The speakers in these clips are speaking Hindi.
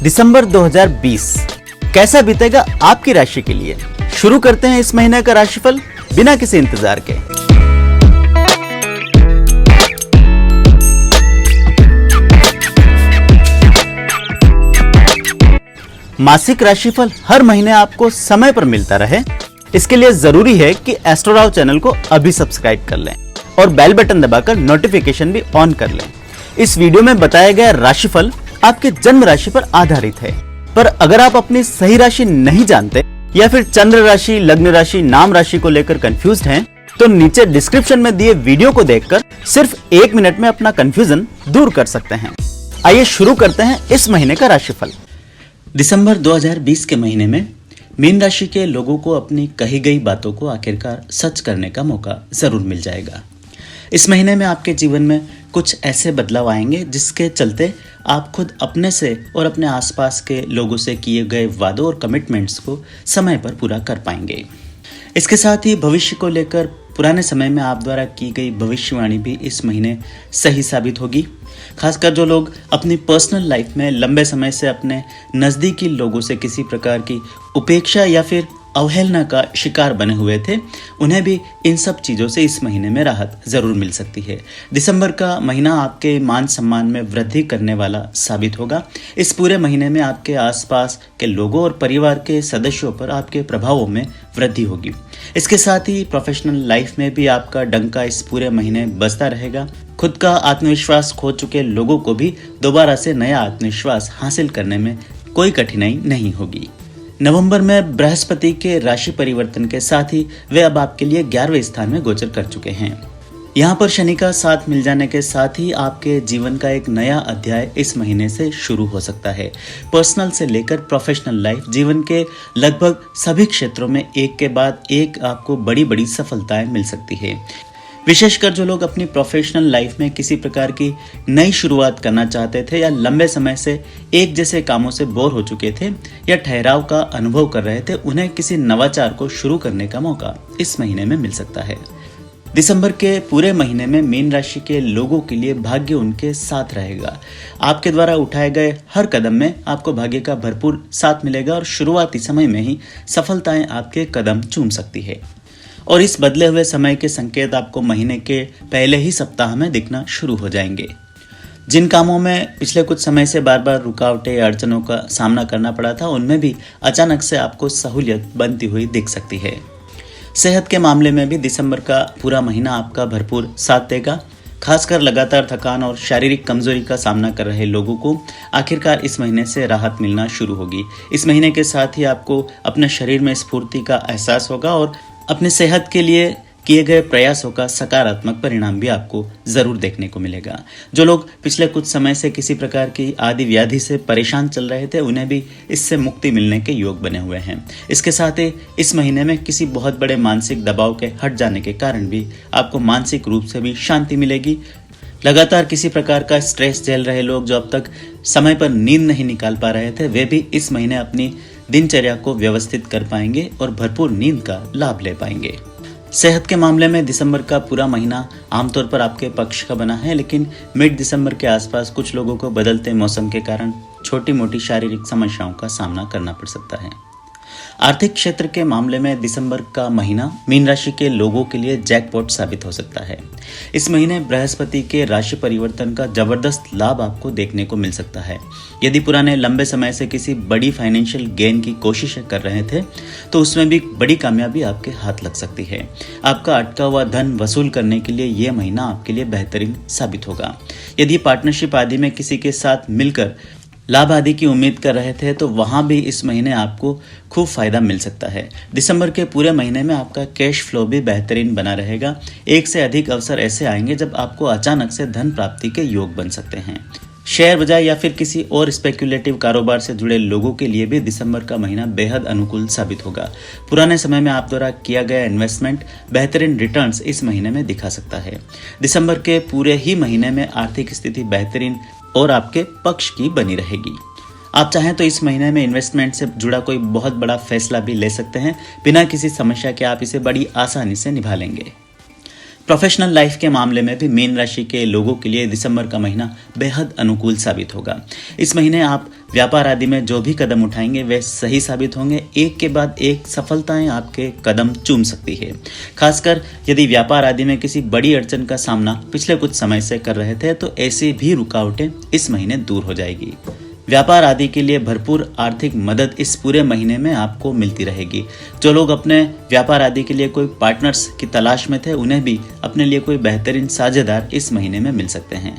दिसंबर 2020 कैसा बीतेगा आपकी राशि के लिए। शुरू करते हैं इस महीने का राशिफल बिना किसी इंतजार के। मासिक राशिफल हर महीने आपको समय पर मिलता रहे, इसके लिए जरूरी है कि एस्ट्रोराव चैनल को अभी सब्सक्राइब कर लें और बेल बटन दबाकर नोटिफिकेशन भी ऑन कर लें। इस वीडियो में बताया गया राशिफल आपके जन्म राशि पर आधारित है, पर अगर आप अपनी सही राशि नहीं जानते या फिर चंद्र राशि, लग्न राशि, नाम राशि को लेकर कंफ्यूज्ड हैं, तो नीचे डिस्क्रिप्शन में दिए वीडियो को देखकर सिर्फ 1 मिनट में अपना कंफ्यूजन दूर कर सकते हैं। आइए शुरू करते हैं इस महीने का राशिफल। दिसंबर 2020 के महीने में मीन राशि के लोगों को अपनी कही गई बातों को आखिरकार सच करने का मौका जरूर मिल जाएगा। इस महीने में आपके जीवन में कुछ ऐसे बदलाव आएंगे जिसके चलते आप खुद अपने से और अपने आसपास के लोगों से किए गए वादों और कमिटमेंट्स को समय पर पूरा कर पाएंगे। इसके साथ ही भविष्य को लेकर पुराने समय में आप द्वारा की गई भविष्यवाणी भी इस महीने सही साबित होगी। खासकर जो लोग अपनी पर्सनल लाइफ में लंबे समय से अपने नज़दीकी लोगों से किसी प्रकार की उपेक्षा या फिर अवहेलना का शिकार बने हुए थे, उन्हें भी इन सब चीज़ों से इस महीने में राहत ज़रूर मिल सकती है। दिसंबर का महीना आपके मान सम्मान में वृद्धि करने वाला साबित होगा। इस पूरे महीने में आपके आसपास के लोगों और परिवार के सदस्यों पर आपके प्रभावों में वृद्धि होगी। इसके साथ ही प्रोफेशनल लाइफ में भी आपका डंका इस पूरे महीने बजता रहेगा। खुद का आत्मविश्वास खो चुके लोगों को भी दोबारा से नया आत्मविश्वास हासिल करने में कोई कठिनाई नहीं होगी। नवंबर में बृहस्पति के राशि परिवर्तन के साथ ही वे अब आपके लिए 11वें स्थान में गोचर कर चुके हैं। यहाँ पर शनि का साथ मिल जाने के साथ ही आपके जीवन का एक नया अध्याय इस महीने से शुरू हो सकता है। पर्सनल से लेकर प्रोफेशनल लाइफ, जीवन के लगभग सभी क्षेत्रों में एक के बाद एक आपको बड़ी बड़ी सफलताएं मिल सकती है। विशेषकर जो लोग अपनी प्रोफेशनल लाइफ में किसी प्रकार की नई शुरुआत करना चाहते थे या लंबे समय से एक जैसे कामों से बोर हो चुके थे या ठहराव का अनुभव कर रहे थे, उन्हें किसी नवाचार को शुरू करने का मौका इस महीने में मिल सकता है। दिसंबर के पूरे महीने में मीन राशि के लोगों के लिए भाग्य उनके साथ रहेगा। आपके द्वारा उठाए गए हर कदम में आपको भाग्य का भरपूर साथ मिलेगा और शुरुआती समय में ही सफलताएं आपके कदम चूम सकती है। और इस बदले हुए समय के संकेत आपको महीने के पहले ही सप्ताह में दिखना शुरू हो जाएंगे। जिन कामों में पिछले कुछ समय से बार बार रुकावटें, अड़चनों का सामना करना पड़ा था, उनमें भी अचानक से आपको सहूलियत बनती हुई दिख सकती है। सेहत के मामले में भी दिसंबर का पूरा महीना आपका भरपूर साथ देगा। खासकर लगातार थकान और शारीरिक कमजोरी का सामना कर रहे लोगों को आखिरकार इस महीने से राहत मिलना शुरू होगी। इस महीने के साथ ही आपको अपने शरीर में स्फूर्ति का एहसास होगा और अपने सेहत के लिए किए गए प्रयासों का सकारात्मक परिणाम भी आपको जरूर देखने को मिलेगा। जो लोग पिछले कुछ समय से किसी प्रकार की आदि व्याधि से परेशान चल रहे थे, उन्हें भी इससे मुक्ति मिलने के योग बने हुए हैं। इसके साथ ही इस महीने में किसी बहुत बड़े मानसिक दबाव के हट जाने के कारण भी आपको मानसिक रूप से भी शांति मिलेगी। लगातार किसी प्रकार का स्ट्रेस झेल रहे लोग जो अब तक समय पर नींद नहीं निकाल पा रहे थे, वे भी इस महीने अपनी दिनचर्या को व्यवस्थित कर पाएंगे और भरपूर नींद का लाभ ले पाएंगे। सेहत के मामले में दिसंबर का पूरा महीना आमतौर पर आपके पक्ष का बना है, लेकिन मिड दिसंबर के आसपास कुछ लोगों को बदलते मौसम के कारण छोटी मोटी शारीरिक समस्याओं का सामना करना पड़ सकता है। आर्थिक क्षेत्र के मामले में दिसंबर का महीना मीन राशि के लोगों के लिए जैकपॉट साबित हो सकता है। इस महीने बृहस्पति के राशि परिवर्तन का जबरदस्त लाभ आपको देखने को मिल सकता है। यदि पुराने लंबे समय से किसी बड़ी फाइनेंशियल गेन की कोशिश कर रहे थे, तो उसमें भी बड़ी कामयाबी आपके हाथ लग सकती है। आपका अटका हुआ धन वसूल करने के लिए यह महीना आपके लिए बेहतरीन साबित होगा। यदि पार्टनरशिप आदि में किसी के साथ मिलकर लाभ आदि की उम्मीद कर रहे थे, तो वहां भी इस महीने आपको खूब फायदा मिल सकता है। दिसंबर के पूरे महीने में आपका कैश फ्लो भी बेहतरीन बना रहेगा। एक से अधिक अवसर ऐसे आएंगे जब आपको अचानक से धन प्राप्ति के योग बन सकते हैं। शेयर बाजार या फिर किसी और स्पेक्युलेटिव कारोबार से जुड़े लोगों के लिए भी दिसंबर का महीना बेहद अनुकूल साबित होगा। पुराने समय में आप द्वारा किया गया इन्वेस्टमेंट बेहतरीन रिटर्न्स इस महीने में दिखा सकता है। दिसंबर के पूरे ही महीने में आर्थिक स्थिति बेहतरीन और आपके पक्ष की बनी रहेगी। आप चाहें तो इस महीने में इन्वेस्टमेंट से जुड़ा कोई बहुत बड़ा फैसला भी ले सकते हैं। बिना किसी समस्या के आप इसे बड़ी आसानी से निभा लेंगे। प्रोफेशनल लाइफ के मामले में भी मीन राशि के लोगों के लिए दिसंबर का महीना बेहद अनुकूल साबित होगा। इस महीने आप व्यापार आदि में जो भी कदम उठाएंगे वे सही साबित होंगे। एक के बाद एक सफलताएं आपके कदम चूम सकती है। खासकर यदि व्यापार आदि में किसी बड़ी अड़चन का सामना पिछले कुछ समय से कर रहे थे तो ऐसी भी रुकावटें इस महीने दूर हो जाएगी। व्यापार आदि के लिए भरपूर आर्थिक मदद इस पूरे महीने में आपको मिलती रहेगी। जो लोग अपने व्यापार आदि के लिए कोई पार्टनर्स की तलाश में थे उन्हें भी अपने लिए कोई बेहतरीन साझेदार इस महीने में मिल सकते हैं।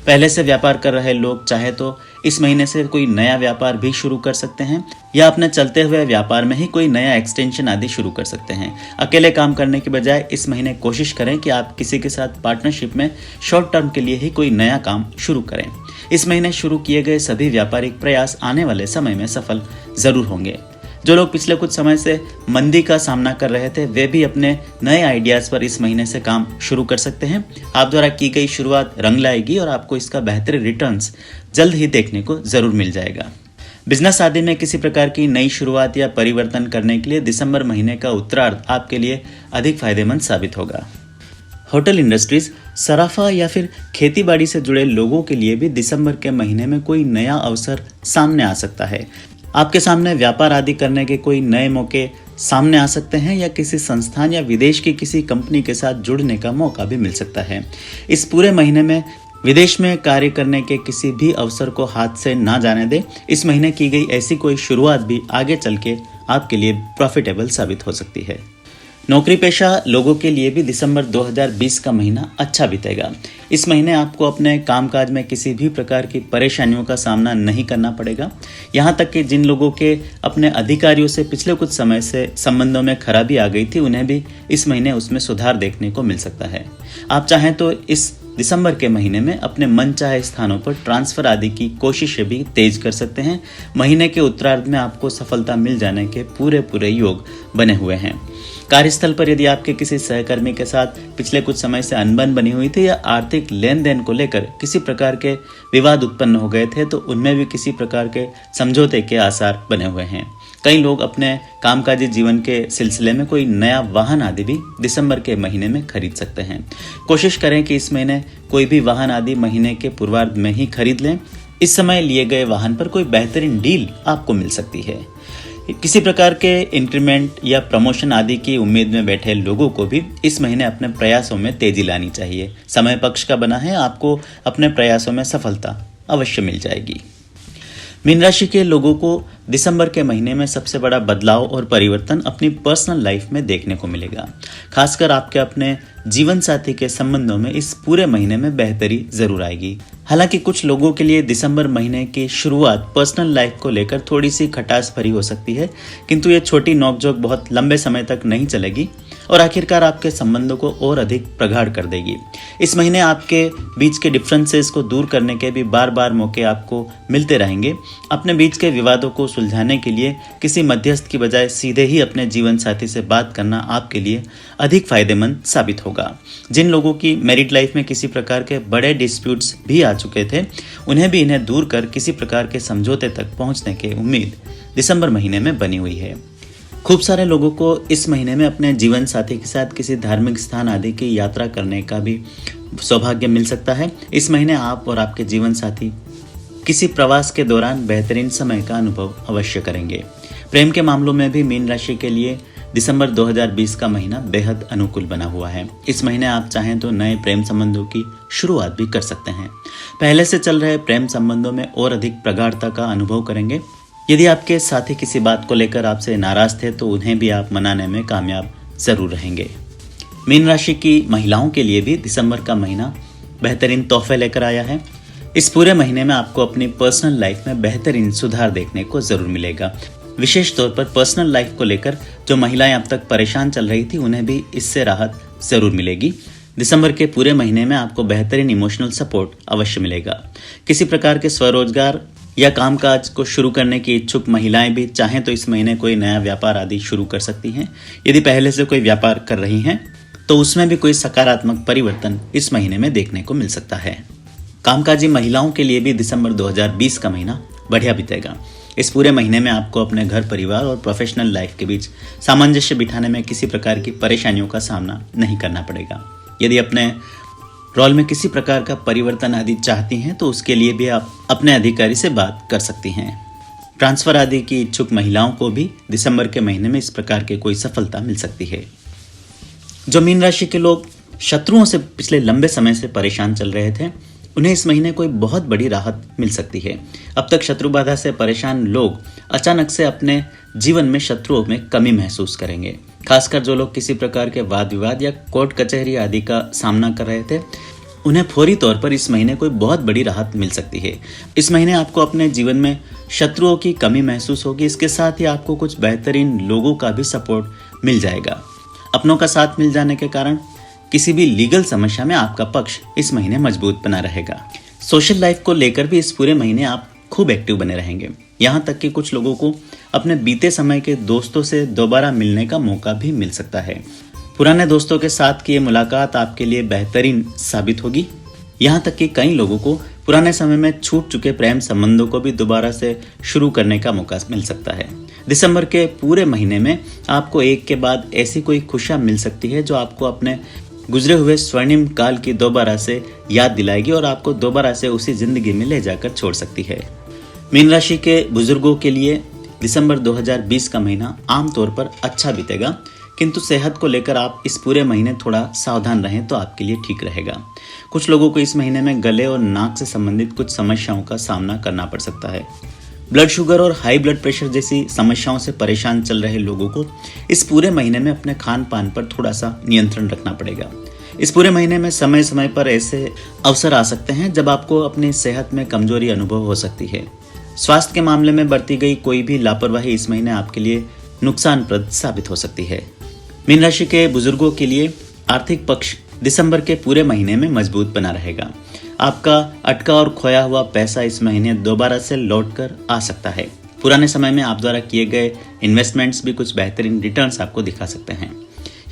पहले से व्यापार कर रहे लोग चाहे तो इस महीने से कोई नया व्यापार भी शुरू कर सकते हैं या अपने चलते हुए व्यापार में ही कोई नया एक्सटेंशन आदि शुरू कर सकते हैं। अकेले काम करने के बजाय इस महीने कोशिश करें कि आप किसी के साथ पार्टनरशिप में शॉर्ट टर्म के लिए ही कोई नया काम शुरू करें। इस महीने शुरू किए गए सभी व्यापारिक प्रयास आने वाले समय में सफल जरूर होंगे। जो लोग पिछले कुछ समय से मंदी का सामना कर रहे थे वे भी अपने नए आइडियाज पर इस महीने से काम शुरू कर सकते हैं। आप द्वारा की गई शुरुआत रंग लाएगी और आपको इसका बेहतर रिटर्न्स जल्द ही देखने को जरूर मिल जाएगा। बिजनेस आदि में किसी प्रकार की नई शुरुआत या परिवर्तन करने के लिए दिसंबर महीने का उत्तरार्ध आपके लिए अधिक फायदेमंद साबित होगा। होटल इंडस्ट्रीज, सराफा या फिर खेतीबाड़ी से जुड़े लोगों के लिए भी दिसंबर के महीने में कोई नया अवसर सामने आ सकता है। आपके सामने व्यापार आदि करने के कोई नए मौके सामने आ सकते हैं या किसी संस्थान या विदेश की किसी कंपनी के साथ जुड़ने का मौका भी मिल सकता है। इस पूरे महीने में विदेश में कार्य करने के किसी भी अवसर को हाथ से ना जाने दें। इस महीने की गई ऐसी कोई शुरुआत भी आगे चल के आपके लिए प्रॉफिटेबल साबित हो सकती है। नौकरी पेशा लोगों के लिए भी दिसंबर 2020 का महीना अच्छा बीतेगा। इस महीने आपको अपने कामकाज में किसी भी प्रकार की परेशानियों का सामना नहीं करना पड़ेगा। यहाँ तक कि जिन लोगों के अपने अधिकारियों से पिछले कुछ समय से संबंधों में खराबी आ गई थी उन्हें भी इस महीने उसमें सुधार देखने को मिल सकता है। आप चाहें तो इस दिसंबर के महीने में अपने मनचाहे स्थानों पर ट्रांसफर आदि की कोशिशें भी तेज कर सकते हैं। महीने के उत्तरार्ध में आपको सफलता मिल जाने के पूरे योग बने हुए हैं। कार्यस्थल पर यदि आपके किसी सहकर्मी के साथ पिछले कुछ समय से अनबन बनी हुई थी या आर्थिक लेन देन को लेकर किसी प्रकार के विवाद उत्पन्न हो गए थे तो उनमें भी किसी प्रकार के समझौते के आसार बने हुए हैं। कई लोग अपने कामकाजी जीवन के सिलसिले में कोई नया वाहन आदि भी दिसंबर के महीने में खरीद सकते हैं। कोशिश करें कि इस महीने कोई भी वाहन आदि महीने के पूर्वार्ध में ही खरीद लें। इस समय लिए गए वाहन पर कोई बेहतरीन डील आपको मिल सकती है। किसी प्रकार के इंक्रीमेंट या प्रमोशन आदि की उम्मीद में बैठे लोगों को भी इस महीने अपने प्रयासों में तेजी लानी चाहिए। समय पक्ष का बना है, आपको अपने प्रयासों में सफलता अवश्य मिल जाएगी। मीन राशि के लोगों को दिसंबर के महीने में सबसे बड़ा बदलाव और परिवर्तन अपनी पर्सनल लाइफ में देखने को मिलेगा। खासकर आपके अपने जीवन साथी के संबंधों में इस पूरे महीने में बेहतरी जरूर आएगी। हालांकि कुछ लोगों के लिए दिसंबर महीने की शुरुआत पर्सनल लाइफ को लेकर थोड़ी सी खटास भरी हो सकती है, किंतु ये छोटी नोकझोंक बहुत लंबे समय तक नहीं चलेगी और आखिरकार आपके संबंधों को और अधिक प्रगाढ़ कर देगी। इस महीने आपके बीच के डिफरेंसेस को दूर करने के भी बार बार मौके आपको मिलते रहेंगे। अपने बीच के विवादों को सुलझाने के लिए किसी मध्यस्थ की बजाय सीधे ही अपने जीवन साथी से बात करना आपके लिए अधिक फायदेमंद साबित होगा। जिन लोगों की मैरिड लाइफ में किसी प्रकार के बड़े डिस्प्यूट्स भी आ चुके थे उन्हें भी इन्हें दूर कर किसी प्रकार के समझौते तक पहुंचने की उम्मीद दिसंबर महीने में बनी हुई है। खूब सारे लोगों को इस महीने में अपने जीवन साथी के साथ किसी धार्मिक स्थान आदि की यात्रा करने का भी सौभाग्य मिल सकता है। इस महीने आप और आपके जीवन साथी किसी प्रवास के दौरान बेहतरीन समय का अनुभव अवश्य करेंगे। प्रेम के मामलों में भी मीन राशि के लिए दिसंबर 2020 का महीना बेहद अनुकूल बना हुआ है। इस महीने आप चाहें तो नए प्रेम संबंधों की शुरुआत भी कर सकते हैं। पहले से चल रहे प्रेम संबंधों में और अधिक प्रगाढ़ता का अनुभव करेंगे। यदि आपके साथी किसी बात को लेकर आपसे नाराज थे तो उन्हें भी आप मनाने में कामयाब जरूर रहेंगे। मीन राशि की महिलाओं के लिए भी दिसंबर का महीना बेहतरीन तोहफे लेकर आया है। इस पूरे महीने में आपको अपनी पर्सनल लाइफ में बेहतरीन सुधार देखने को जरूर मिलेगा। विशेष तौर पर पर्सनल लाइफ को लेकर जो महिलाएं अब तक परेशान चल रही थी उन्हें भी इससे राहत जरूर मिलेगी। दिसंबर के पूरे महीने में आपको बेहतरीन इमोशनल सपोर्ट अवश्य मिलेगा। किसी प्रकार के स्वरोजगार या कामकाज को शुरू करने की इच्छुक महिलाएं भी चाहें तो इस महीने कोई नया व्यापार आदि शुरू कर सकती हैं। यदि पहले से कोई व्यापार कर रही हैं तो उसमें भी कोई सकारात्मक परिवर्तन इस महीने में देखने को मिल सकता है। कामकाजी महिलाओं के लिए भी दिसंबर 2020 का महीना बढ़िया बीतेगा। इस पूरे महीने में आपको अपने घर परिवार और प्रोफेशनल लाइफ के बीच सामंजस्य बिठाने में किसी प्रकार की परेशानियों का सामना नहीं करना पड़ेगा। यदि अपने रोल में किसी प्रकार का परिवर्तन आदि चाहती हैं तो उसके लिए भी आप अपने अधिकारी से बात कर सकती हैं। ट्रांसफर आदि की इच्छुक महिलाओं को भी दिसंबर के महीने में इस प्रकार की कोई सफलता मिल सकती है। जो मीन राशि के लोग शत्रुओं से पिछले लंबे समय से परेशान चल रहे थे, उन्हें इस महीने कोई बहुत बड़ी राहत मिल सकती है। अब तक शत्रु बाधा से परेशान लोग अचानक से अपने जीवन में शत्रुओं में कमी महसूस करेंगे। खासकर जो लोग किसी प्रकार के वाद विवाद या कोर्ट कचहरी आदि का सामना कर रहे थे, उन्हें फौरी तौर पर इस महीने कोई बहुत बड़ी राहत मिल सकती है। इस महीने आपको अपने जीवन में शत्रुओं की कमी महसूस होगी। इसके साथ ही आपको कुछ बेहतरीन लोगों का भी सपोर्ट मिल जाएगा। अपनों का साथ मिल जाने के कारण किसी भी लीगल समस्या में आपका पक्ष इस महीने मजबूत बना रहेगा। सोशल लाइफ को लेकर भी इस पूरे महीने आप खूब एक्टिव बने रहेंगे। यहाँ तक कि कुछ लोगों को अपने बीते समय के दोस्तों से दोबारा मिलने का मौका भी मिल सकता है। पुराने दोस्तों के साथ की ये मुलाकात आपके लिए बेहतरीन साबित होगी। यहाँ तक कि कई लोगों को पुराने समय में छूट चुके प्रेम संबंधों को भी दोबारा से शुरू करने का मौका मिल सकता है। दिसंबर के पूरे महीने में आपको एक के बाद ऐसी कोई खुशियां मिल सकती है जो आपको अपने गुजरे हुए स्वर्णिम काल की दोबारा से याद दिलाएगी और आपको दोबारा से उसी जिंदगी में ले जाकर छोड़ सकती है। मीन राशि के बुजुर्गों के लिए दिसंबर 2020 का महीना आमतौर पर अच्छा बीतेगा, किंतु सेहत को लेकर आप इस पूरे महीने थोड़ा सावधान रहें तो आपके लिए ठीक रहेगा। कुछ लोगों को इस महीने में गले और नाक से संबंधित कुछ समस्याओं का सामना करना पड़ सकता है। ब्लड शुगर और हाई ब्लड प्रेशर जैसी समस्याओं से परेशान चल रहे लोगों को इस पूरे महीने में अपने खान पान पर थोड़ा सा नियंत्रण रखना पड़ेगा। इस पूरे महीने में समय समय पर ऐसे अवसर आ सकते हैं जब आपको अपनी सेहत में कमजोरी अनुभव हो सकती है। स्वास्थ्य के मामले में बरती गई कोई भी लापरवाही इस महीने आपके लिए नुकसानप्रद साबित हो सकती है। मीन राशि के बुजुर्गों के लिए आर्थिक पक्ष दिसंबर के पूरे महीने में मजबूत बना रहेगा। आपका अटका और खोया हुआ पैसा इस महीने दोबारा से लौटकर आ सकता है। पुराने समय में आप द्वारा किए गए इन्वेस्टमेंट्स भी कुछ बेहतरीन रिटर्न्स आपको दिखा सकते हैं।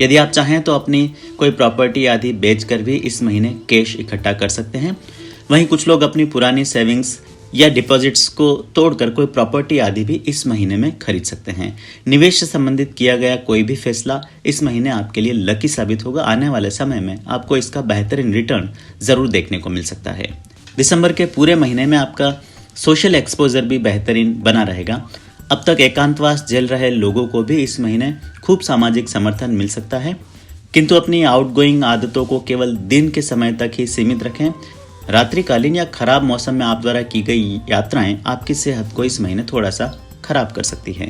यदि आप चाहें तो अपनी कोई प्रॉपर्टी आदि बेचकर भी इस महीने कैश इकट्ठा कर सकते हैं। वहीं कुछ लोग अपनी पुरानी सेविंग्स या डिपॉजिट्स को तोड़कर कोई प्रॉपर्टी आदि भी इस महीने में खरीद सकते हैं। निवेश से संबंधित किया गया कोई भी फैसला इस महीने आपके लिए लकी साबित होगा। आने वाले समय में आपको इसका बेहतरीन रिटर्न जरूर देखने को मिल सकता है। दिसंबर के पूरे महीने में आपका सोशल एक्सपोजर भी बेहतरीन बना रहेगा। अब तक एकांतवास झेल रहे लोगों को भी इस महीने खूब सामाजिक समर्थन मिल सकता है, किंतु अपनी आउटगोइंग आदतों को केवल दिन के समय तक ही सीमित रखें। रात्रिकालीन या खराब मौसम में आप द्वारा की गई यात्राएं आपकी सेहत को इस महीने थोड़ा सा खराब कर सकती है।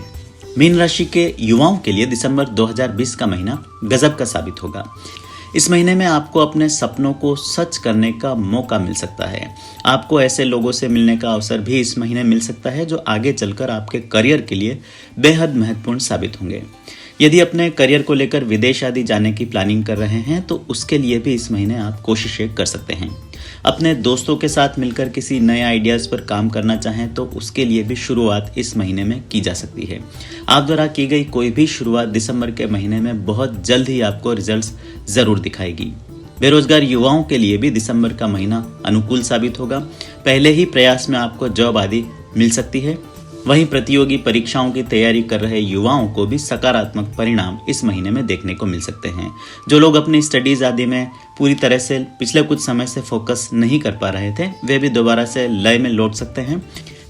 मीन राशि के युवाओं के लिए दिसंबर 2020 का महीना गजब का साबित होगा। इस महीने में आपको अपने सपनों को सच करने का मौका मिल सकता है। आपको ऐसे लोगों से मिलने का अवसर भी इस महीने मिल सकता है जो आगे चलकर आपके करियर के लिए बेहद महत्वपूर्ण साबित होंगे। यदि अपने करियर को लेकर विदेश आदि जाने की प्लानिंग कर रहे हैं तो उसके लिए भी इस महीने आप कोशिशें कर सकते हैं। अपने दोस्तों के साथ मिलकर किसी नए आइडियाज पर काम करना चाहें तो उसके लिए भी शुरुआत इस महीने में की जा सकती है। आप द्वारा की गई कोई भी शुरुआत दिसंबर के महीने में बहुत जल्द ही आपको रिजल्ट्स जरूर दिखाएगी। बेरोजगार युवाओं के लिए भी दिसंबर का महीना अनुकूल साबित होगा। पहले ही प्रयास में आपको जॉब आदि मिल सकती है। वहीं प्रतियोगी परीक्षाओं की तैयारी कर रहे युवाओं को भी सकारात्मक परिणाम इस महीने में देखने को मिल सकते हैं। जो लोग अपनी स्टडीज आदि में पूरी तरह से पिछले कुछ समय से फोकस नहीं कर पा रहे थे, वे भी दोबारा से लय में लौट सकते हैं।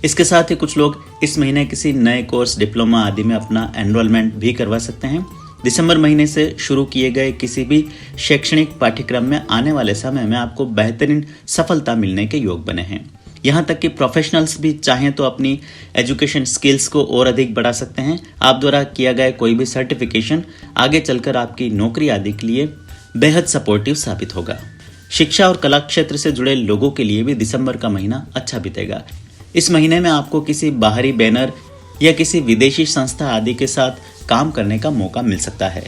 इसके साथ ही कुछ लोग इस महीने किसी नए कोर्स, डिप्लोमा आदि में अपना एनरोलमेंट भी करवा सकते हैं। दिसंबर महीने से शुरू किए गए किसी भी शैक्षणिक पाठ्यक्रम में आने वाले समय में आपको बेहतरीन सफलता मिलने के योग बने हैं। यहाँ तक कि प्रोफेशनल्स भी चाहें तो अपनी एजुकेशन स्किल्स को और अधिक बढ़ा सकते हैं। आप द्वारा किया गया कोई भी सर्टिफिकेशन आगे चलकर आपकी नौकरी आदि के लिए बेहद सपोर्टिव साबित होगा। शिक्षा और कला क्षेत्र से जुड़े लोगों के लिए भी दिसंबर का महीना अच्छा बीतेगा। इस महीने में आपको किसी बाहरी बैनर या किसी विदेशी संस्था आदि के साथ काम करने का मौका मिल सकता है।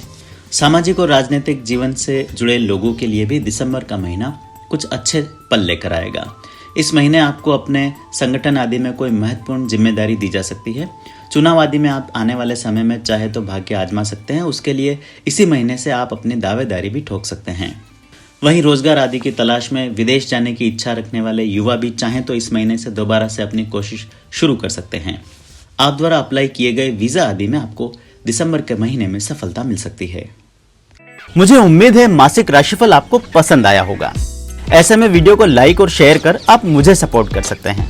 सामाजिक और राजनीतिक जीवन से जुड़े लोगों के लिए भी दिसंबर का महीना कुछ अच्छे पल लेकर आएगा। इस महीने आपको अपने संगठन आदि में कोई महत्वपूर्ण जिम्मेदारी दी जा सकती है। चुनाव आदि में आप आने वाले समय में चाहे तो भाग्य आजमा सकते हैं। उसके लिए इसी महीने से आप अपनी दावेदारी भी ठोक सकते हैं। वहीं रोजगार आदि की तलाश में विदेश जाने की इच्छा रखने वाले युवा भी चाहें तो इस महीने से दोबारा से अपनी कोशिश शुरू कर सकते हैं। आप द्वारा अप्लाई किए गए वीजा आदि में आपको दिसंबर के महीने में सफलता मिल सकती है। मुझे उम्मीद है मासिक राशिफल आपको पसंद आया होगा। ऐसे में वीडियो को लाइक और शेयर कर आप मुझे सपोर्ट कर सकते हैं।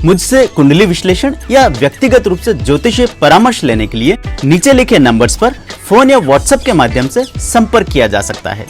मुझसे कुंडली विश्लेषण या व्यक्तिगत रूप से ज्योतिषीय परामर्श लेने के लिए नीचे लिखे नंबर्स पर फोन या व्हाट्सएप के माध्यम से संपर्क किया जा सकता है।